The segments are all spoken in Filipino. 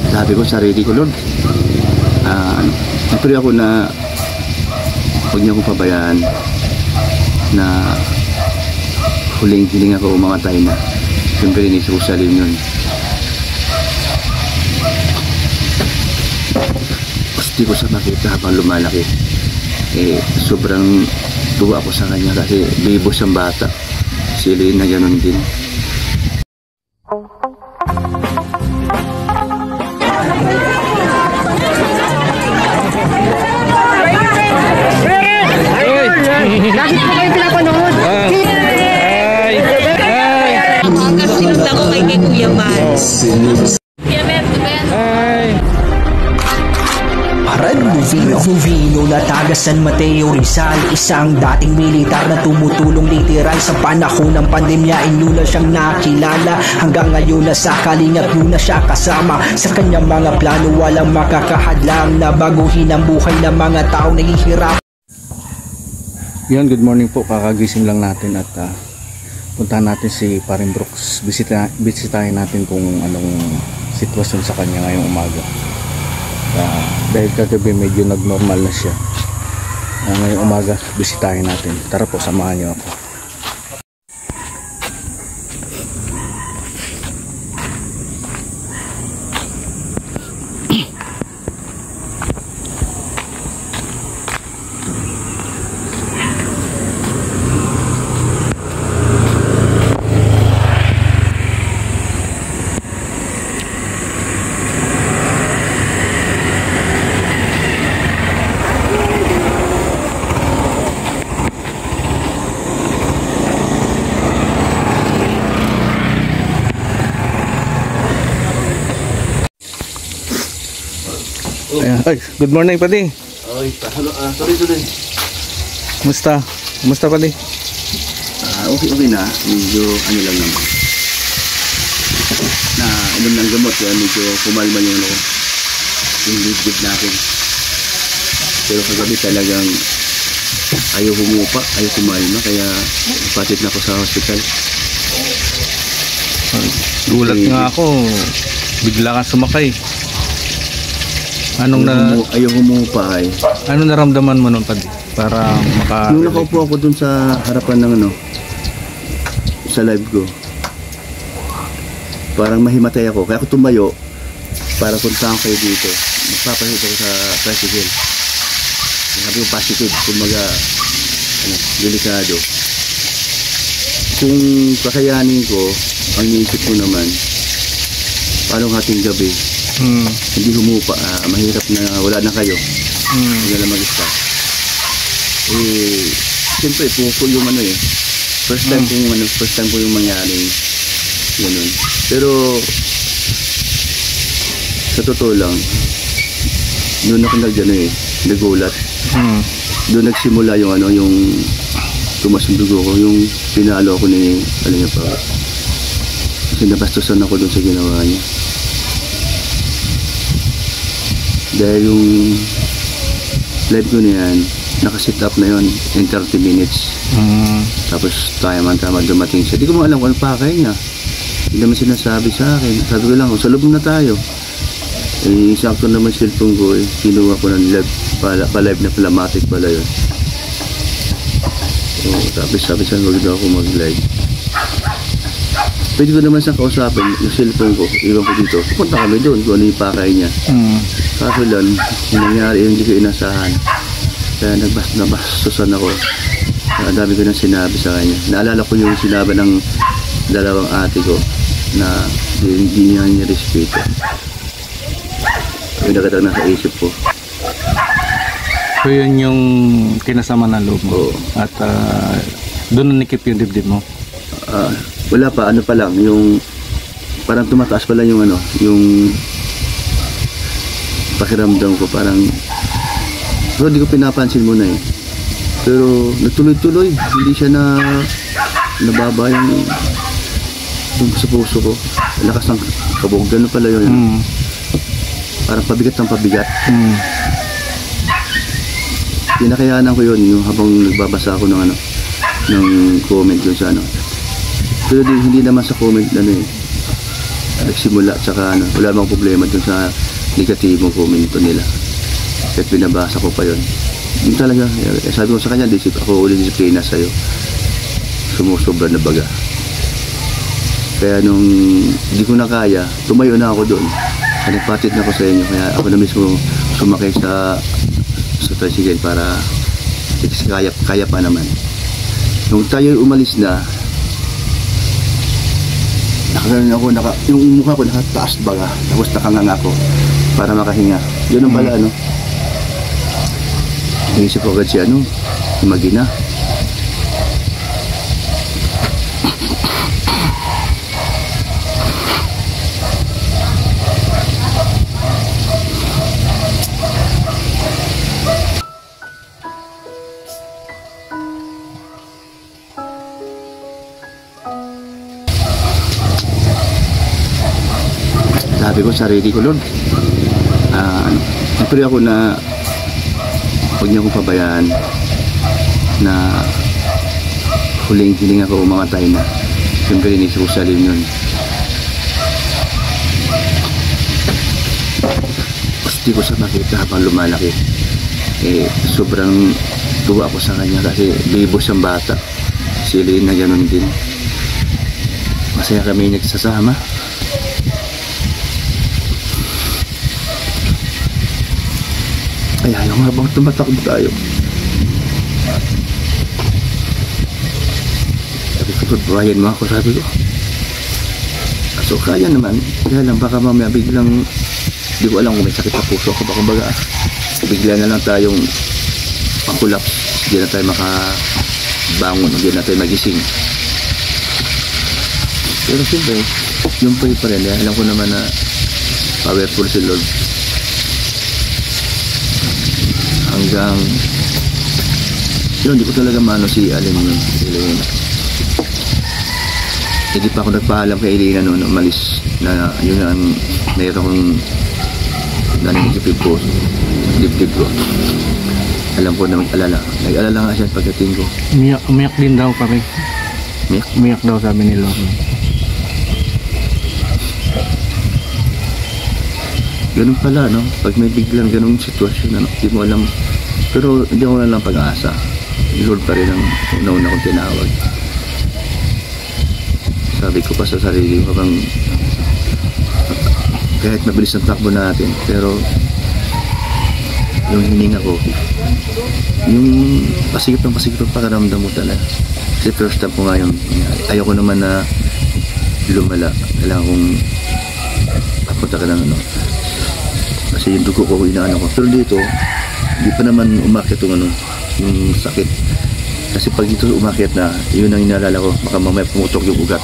sabi ko sarili ko, Lord, napuri ako na huwag niyo akong pabayaan na huling-hiling ako umamatay na. Siyempre ni Jerusalem yun. Gusto ko sa makita habang lumalaki. Sobrang tuwa ako sa kanya kasi bibo siyang bata. Si Elena ganun din. Lagi po kayo pinapanood. Umaga, sinundan ko kay Kuya Mans. Kuya Mans, Arad Movino na taga San Mateo Rizal, isang dating militar na tumutulong literal sa panahon ng pandemya. Inuna siyang nakilala, hanggang ngayon nasa kalingap na siya kasama. Sa kanyang mga plano walang makakahadlang na baguhin ang buhay ng mga tao nahihirap. Yan, good morning po. Kakagising lang natin at puntahan natin si Paring Brooks. Bisitahin natin kung anong sitwasyon sa kanya ngayong umaga. Dahil kagabi medyo nag-normal na siya. Ngayong umaga, bisitahin natin. Tara po, samahan niyo ako. Ay, good morning, Padi. Ay, sorry. Kumusta? Kumusta, Padi? Okay na. Medyo ano lang naman. Na inom ng gamot, medyo kumalma yung dibdib natin. Pero kagabi talagang ayaw humupa, ayaw kumalma, kaya patit na ako sa hospital. Gulat nga ako, bigla kang sumakay. Ayaw humupa ay. Ano naramdaman mo nun, Padi? Para nung nakaupo ako dun sa harapan ng sa live ko, parang mahimatay ako. Kaya ako tumayo para puntahan kayo dito. Magpapalit ako sa tricycle. Sabi ko positive, kumaga delikado. Kung kakayanin ko, ang iniisip ko naman, paano hating gabi, hindi humupa, mahirap na wala na kayo, hindi na mag-isa. Siyempre pukul yung first time ko yung mangyaring ganun. Pero sa totoo lang, doon ako nagulat. Doon nagsimula yung yung tumas yung dugo ko, yung pinalo ako ni niya pa. Kasi nabastusan ako doon sa ginawa niya. Dahil yung live ko na yan, nakasit up na yun in 30 minutes. Tapos tama dumating siya. Di ko alam kung ano pakay niya. Hindi naman sinasabi sa akin. Sabi ko lang, sa loob na tayo. Sakto naman cellphone ko, kinuha ko ng live, pa-live na palamatic pala yun. Tapos sabi siya, huwag daw ako mag-live. Pwede ko naman siyang kausapin yung cellphone ko, iwan ko dito. Punta kami doon kung ano yung pakay niya. Kaso lang, yung nangyari yung hindi ko inasahan. Kaya nabastusan ako. Ang dami ko nang sinabi sa kanya. Naalala ko yung sinabi ng dalawang ate ko na hindi niya nirespeto. Yung nakatang nasa isip ko. So yun yung kinasama ng loob mo? Oo. At doon nanikip yung dibdib mo? Wala pa, pa lang, yung parang tumataas pa lang yung yung pakiramdam ko, parang pero di ko pinapansin muna pero nagtuloy-tuloy, hindi siya nababa yung sa puso ko, lakas ng kabog, gano'n pala yun. Parang pabigat ng pabigat. Pinakayanan ko yun yung habang nagbabasa ako ng ng comment yun sa pero hindi naman sa comment nagsimula, tsaka ano, wala bang problema dun sa negatibong komento nila. Kahit binabasa ko pa yun. Yun talaga, sabi ko sa kanya, ako ulit disiplina sa'yo. Sumusobra na baga. Kaya nung hindi ko na kaya, tumayo na ako doon. Nagpatid na ako sa inyo, kaya ako na mismo sumakay sa tricycle para kaya pa naman. Nung tayo umalis na, nakaganon ako, yung mukha ko nakataas baga, tapos nakanganga ako para makahinga. Yun ang pala, ano. Inisip ko agad si Magina. Sabi ko sarili ko, Lord, siyempre ako na huwag niyo akong pabayaan na huling hiling ako umamatay na. Siyempre ni Jerusalem yun. Gusto ko sa makita habang lumalaki. Sobrang tuwa ako sa kanya kasi bibo siyang bata. Si Elaine na gano'n din. Masaya kami nagsasama. Ay, ayaw nga bang tumatakbo tayo? Sabi ko, burahin mo ako, sabi ko. So, kaya naman. Kaya lang, baka mamaya biglang, di ko alam kung may sakit sa puso ako. Baka baga, bigla na lang tayong pang-collapse. Hindi na tayo makabangon, hindi na tayo magising. Pero siyempre, yung pa rin. Alam ko naman na powerful si Lord. Hanggang yun, hindi ko talaga maano si Elaine. Hindi pa ako nagpaalam kay Elaine noon umalis na yun ang mayroon kong naninigipid ko, dibdib ko. Alam ko na mag-alala. Nag-alala nga siya pagdating ko. Umiyak din daw pare. Umiyak daw sabi ni Lord. Ganun pala, no? Pag may biglang ganung sitwasyon, hindi mo alam. Pero hindi ko lang pag-asa. Lord pa rin ang una-una kong tinawag. Sabi ko pa sa sarili ko bang kahit mabilis ang takbo natin, pero yung hininga ko, yung pasigip ang pakaramdam mo talaga. Kasi first time ko nga yung ayoko naman na lumala. Kailangan kong papunta ka ng kasi yung dugo ko inaano ko. Pero dito, hindi pa naman umakyat yung yung sakit. Kasi pag dito umakyat na, yun ang inaalala ko, baka mamaya pumutok yung ugat.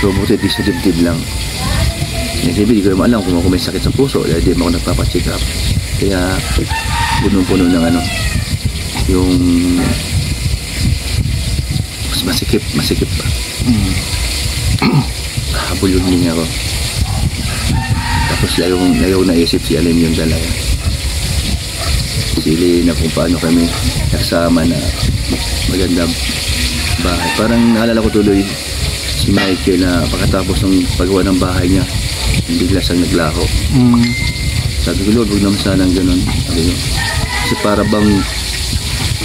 So buti di sa dibdib lang. Kasi hindi ko naman alam kung may sakit sa puso, hindi mo ako nagpapacheck up. Kaya punong-puno ng yung masikip pa. Habol yung hininga ko. Tapos layaw naisip si Elaine yung dalaga. Si Elaine na kung paano kami nagsama na magandang bahay. Parang naalala ko tuloy si Michael na pagkatapos ng paggawa ng bahay niya, bigla siyang naglaho. Sabi ko, Lord, huwag naman sanang ganun. Kasi para bang,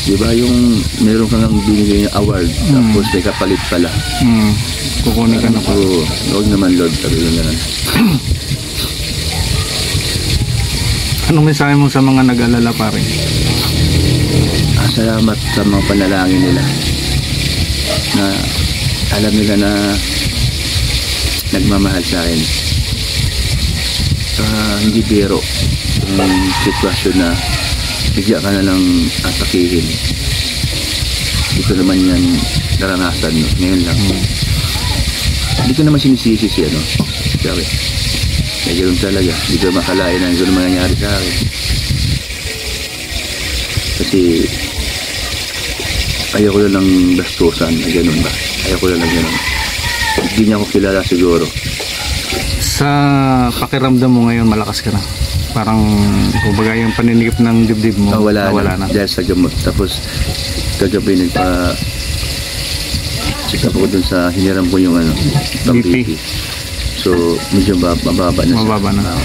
di ba yung meron kang binigay na award, tapos may kapalit pala. Kukunin ka na pa. Huwag naman, Lord, sabi ko ganun. Anong mensahe mo sa mga nag-alala pare? Salamat sa mga panalangin nila na alam nila na nagmamahal sa akin. Hindi biro yung sitwasyon na bigla ka na lang atakihin. Dito naman yan naranasan, no? Ngayon lang. Hindi ko naman sinisisi si sabi. Kaya ganoon talaga. Hindi ko makalain na ganoon mangyayari sa akin. Kasi ayaw ko lang bastusan na ganoon ba. Ayaw ko lang ganoon. Hindi niya ako kilala siguro. Sa pakiramdam mo ngayon, malakas ka na. Parang, kumbaga yung paninigip ng dibdib mo, wala na. Dahil sa gamot. Tapos, kagabi check up ako dun sa hiniram ko yung BP. So, medyo mababa na siya. Mababa na.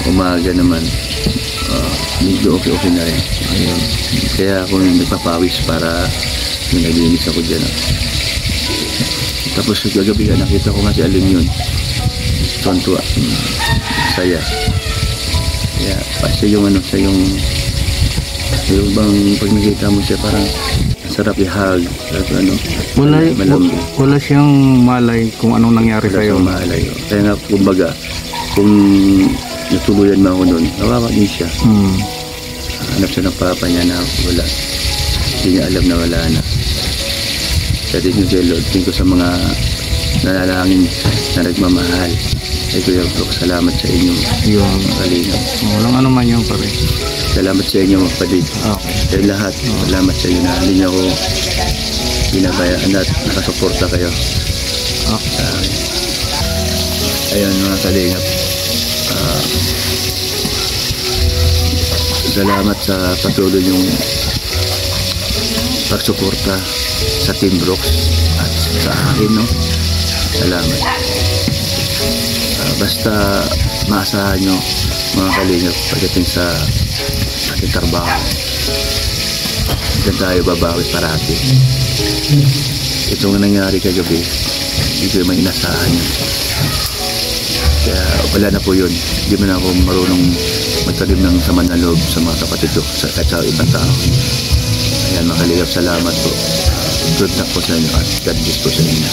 Umaga naman, medyo okay na rin. Ayun. Kaya ako nagpapawis para naglinis ako dyan. Tapos gagabi nakita ko nga si Aling yun. Tontua. Saya. Kaya siya yung siya yung bang pag nakita mo siya parang sarap i-hug. Wala siyang malay kung anong nangyari sa'yo. Malay. Kaya nga kumbaga, kung natuluyan mo ako nun, nawawa din siya. Hanap siya ng papa niya na wala. Hindi niya alam na wala na. Kaya din yung Lord, tingin ko sa mga nanalangin na nagmamahal. Ay Kuya Brooks, salamat sa inyo. Yung Kalingap. walang ano man yung pare. Salamat sa inyo mga kapatid. Okay. Kaya lahat, salamat sa inyo na hindi niyo ako pinabayaan at nakasuporta kayo. Okay. Ayun mga Kalingap. Salamat sa patuloy yung pagsuporta sa Team Brooks at sa akin, no? Salamat. Basta maasahan nyo mga Kalingap pagdating sa ating trabaho. Diyan tayo babawi parati. Ito nga nangyari kagabi, hindi ko may inasahan yun. Kaya wala na po yun. Hindi mo na ako marunong magtalim ng sama na loob sa mga kapatid ko at sa ibang tao. Ayan mga Kalingap, salamat po. Good luck po sa inyo at God bless po sa inyo.